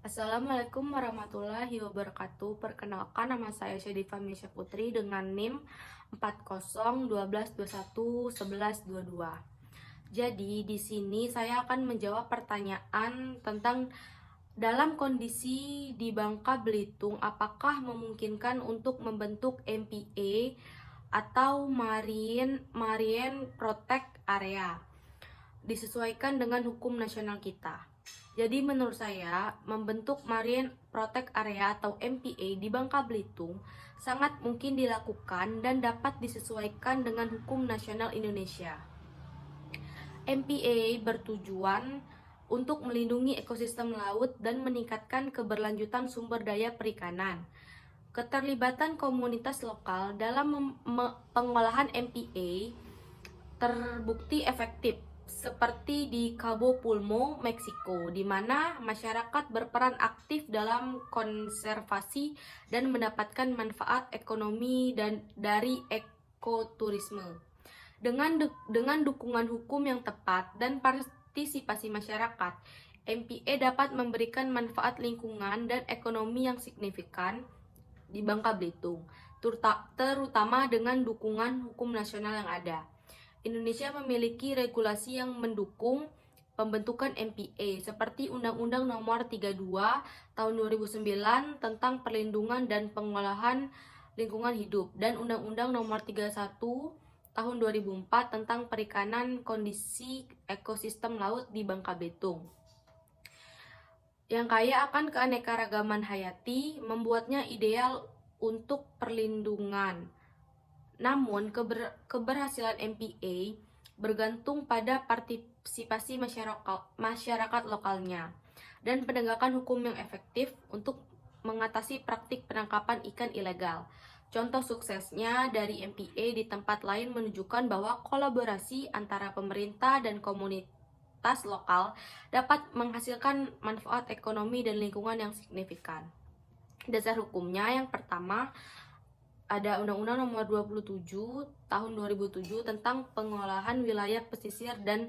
Assalamualaikum warahmatullahi wabarakatuh. Perkenalkan, nama saya Syedifah Misha Putri dengan NIM 4012211122. Jadi di sini saya akan menjawab pertanyaan tentang dalam kondisi di Bangka Belitung, apakah memungkinkan untuk membentuk MPA atau Marine Protect Area disesuaikan dengan hukum nasional kita. Jadi menurut saya, membentuk Marine Protect Area atau MPA di Bangka Belitung sangat mungkin dilakukan dan dapat disesuaikan dengan hukum nasional Indonesia. MPA bertujuan untuk melindungi ekosistem laut dan meningkatkan keberlanjutan sumber daya perikanan. Keterlibatan komunitas lokal dalam pengolahan MPA terbukti efektif, seperti di Cabo Pulmo, Meksiko, di mana masyarakat berperan aktif dalam konservasi dan mendapatkan manfaat ekonomi dari ekoturisme. Dengan dukungan hukum yang tepat dan partisipasi masyarakat, MPA dapat memberikan manfaat lingkungan dan ekonomi yang signifikan di Bangka Belitung, terutama dengan dukungan hukum nasional yang ada. Indonesia memiliki regulasi yang mendukung pembentukan MPA seperti Undang-Undang Nomor 32 Tahun 2009 tentang perlindungan dan pengolahan lingkungan hidup dan Undang-Undang Nomor 31 Tahun 2004 tentang perikanan kondisi ekosistem laut di Bangka Belitung. Yang kaya akan keanekaragaman hayati membuatnya ideal untuk perlindungan. Namun, keberhasilan MPA bergantung pada partisipasi masyarakat lokalnya dan penegakan hukum yang efektif untuk mengatasi praktik penangkapan ikan ilegal. Contoh suksesnya dari MPA di tempat lain menunjukkan bahwa kolaborasi antara pemerintah dan komunitas lokal dapat menghasilkan manfaat ekonomi dan lingkungan yang signifikan. Dasar hukumnya yang pertama, ada Undang-Undang Nomor 27 Tahun 2007 tentang pengolahan wilayah pesisir dan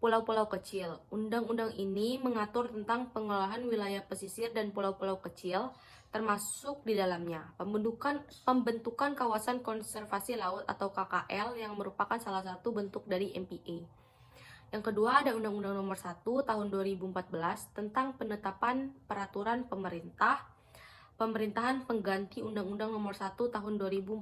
pulau-pulau kecil. Undang-undang ini mengatur tentang pengolahan wilayah pesisir dan pulau-pulau kecil, termasuk di dalamnya pembentukan kawasan konservasi laut atau KKL yang merupakan salah satu bentuk dari MPA. Yang kedua, ada Undang-Undang Nomor 1 Tahun 2014 tentang penetapan peraturan pemerintahan pengganti Undang-Undang Nomor 1 Tahun 2014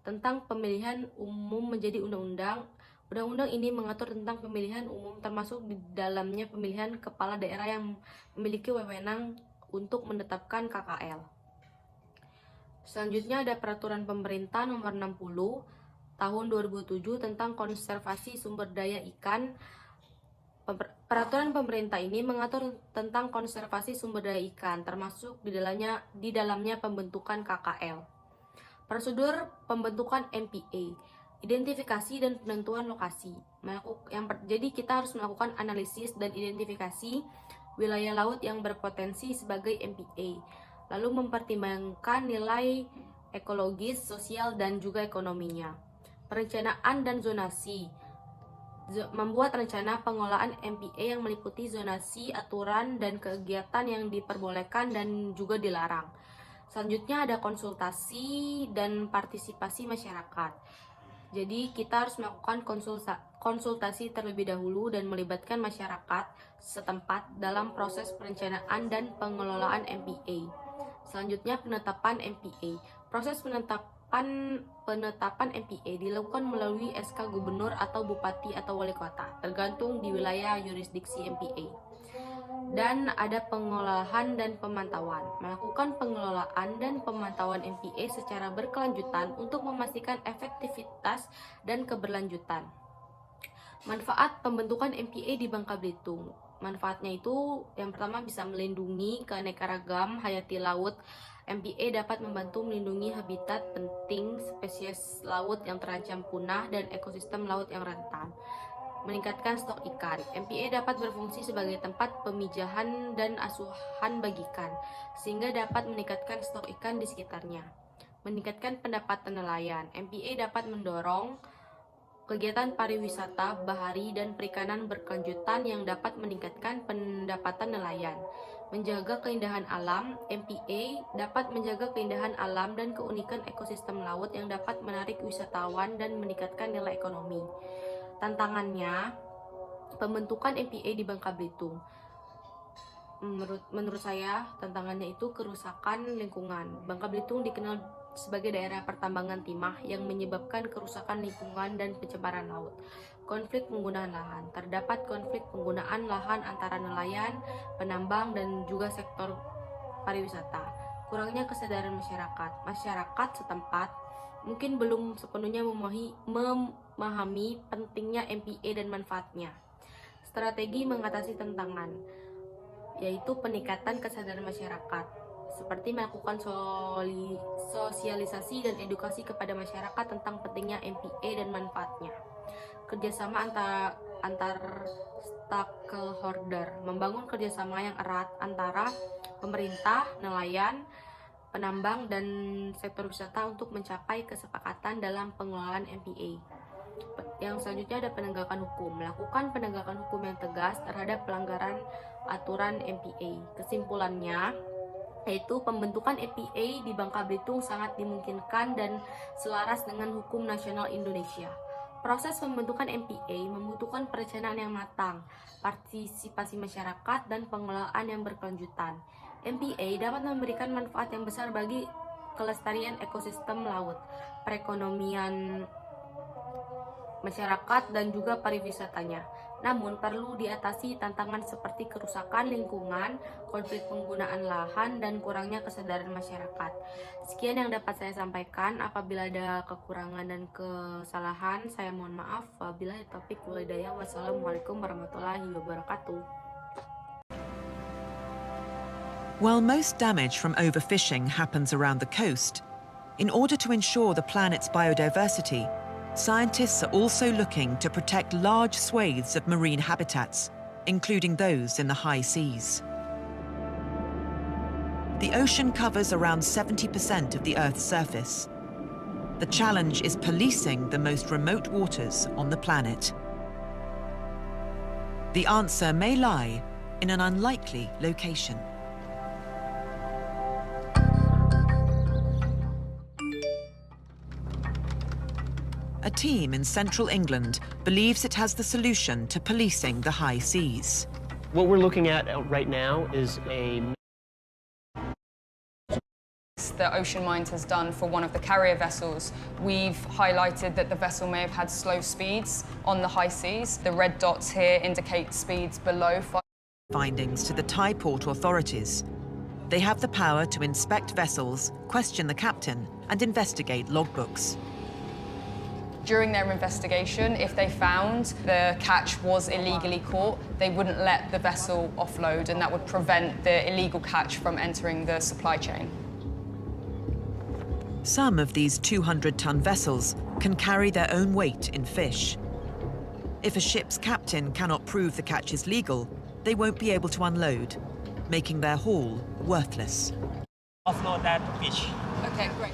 tentang pemilihan umum menjadi undang-undang. Undang-undang ini mengatur tentang pemilihan umum, termasuk di dalamnya pemilihan kepala daerah yang memiliki wewenang untuk menetapkan KKL. Selanjutnya ada Peraturan Pemerintah Nomor 60 Tahun 2007 tentang konservasi sumber daya ikan. Peraturan pemerintah ini mengatur tentang konservasi sumber daya ikan, termasuk di dalamnya pembentukan KKL. Prosedur pembentukan MPA, identifikasi dan penentuan lokasi. Jadi kita harus melakukan analisis dan identifikasi wilayah laut yang berpotensi sebagai MPA, lalu mempertimbangkan nilai ekologis, sosial, dan juga ekonominya. Perencanaan dan zonasi, membuat rencana pengolahan MPA yang meliputi zonasi, aturan, dan kegiatan yang diperbolehkan dan juga dilarang. Selanjutnya ada konsultasi dan partisipasi masyarakat. Jadi kita harus melakukan konsultasi terlebih dahulu dan melibatkan masyarakat setempat dalam proses perencanaan dan pengelolaan MPA. Selanjutnya penetapan MPA. Proses penetapan MPA dilakukan melalui SK Gubernur atau Bupati atau Wali Kota, tergantung di wilayah yurisdiksi MPA. Dan ada pengolahan dan pemantauan. Melakukan pengelolaan dan pemantauan MPA secara berkelanjutan untuk memastikan efektivitas dan keberlanjutan. Manfaat pembentukan MPA di Bangka Belitung. Manfaatnya itu yang pertama bisa melindungi keanekaragaman hayati laut. MPA dapat membantu melindungi habitat penting spesies laut yang terancam punah dan ekosistem laut yang rentan. Meningkatkan stok ikan. MPA dapat berfungsi sebagai tempat pemijahan dan asuhan bagi ikan, sehingga dapat meningkatkan stok ikan di sekitarnya. Meningkatkan pendapatan nelayan. MPA dapat mendorong kegiatan pariwisata bahari dan perikanan berkelanjutan yang dapat meningkatkan pendapatan nelayan. Menjaga keindahan alam, MPA dapat menjaga keindahan alam dan keunikan ekosistem laut yang dapat menarik wisatawan dan meningkatkan nilai ekonomi. Tantangannya, pembentukan MPA di Bangka Belitung. Menurut saya, tantangannya itu kerusakan lingkungan. Bangka Belitung dikenal sebagai daerah pertambangan timah yang menyebabkan kerusakan lingkungan dan pencemaran laut. Konflik penggunaan lahan. Terdapat konflik penggunaan lahan antara nelayan, penambang, dan juga sektor pariwisata. Kurangnya kesadaran masyarakat. Masyarakat setempat mungkin belum sepenuhnya memahami pentingnya MPA dan manfaatnya. Strategi mengatasi tantangan, yaitu peningkatan kesadaran masyarakat, seperti melakukan sosialisasi dan edukasi kepada masyarakat tentang pentingnya MPA dan manfaatnya. Kerjasama antar stakeholder, membangun kerjasama yang erat antara pemerintah, nelayan, penambang, dan sektor wisata untuk mencapai kesepakatan dalam pengelolaan MPA. Yang selanjutnya ada penegakan hukum. Melakukan penegakan hukum yang tegas terhadap pelanggaran aturan MPA. Kesimpulannya, yaitu pembentukan MPA di Bangka Belitung sangat dimungkinkan dan selaras dengan hukum nasional Indonesia. Proses pembentukan MPA membutuhkan perencanaan yang matang, partisipasi masyarakat, dan pengelolaan yang berkelanjutan. MPA dapat memberikan manfaat yang besar bagi kelestarian ekosistem laut, perekonomian masyarakat, dan juga pariwisatanya. Namun perlu diatasi tantangan seperti kerusakan lingkungan, konflik penggunaan lahan, dan kurangnya kesadaran masyarakat. Sekian yang dapat saya sampaikan. Apabila ada kekurangan dan kesalahan, saya mohon maaf. Wabillahi taufiq wal hidayah. Wassalamualaikum warahmatullahi wabarakatuh. While most damage from overfishing happens around the coast, in order to ensure the planet's biodiversity, scientists are also looking to protect large swathes of marine habitats, including those in the high seas. The ocean covers around 70% of the Earth's surface. The challenge is policing the most remote waters on the planet. The answer may lie in an unlikely location. A team in central England believes it has the solution to policing the high seas. What we're looking at right now is that Ocean Minds has done for one of the carrier vessels. We've highlighted that the vessel may have had slow speeds on the high seas. The red dots here indicate speeds below 5. Findings to the Thai port authorities. They have the power to inspect vessels, question the captain, and investigate logbooks. During their investigation, if they found the catch was illegally caught, they wouldn't let the vessel offload, and that would prevent the illegal catch from entering the supply chain. Some of these 200-ton vessels can carry their own weight in fish. If a ship's captain cannot prove the catch is legal, they won't be able to unload, making their haul worthless. Offload that fish. Okay, great.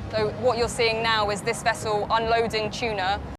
So what you're seeing now is this vessel unloading tuna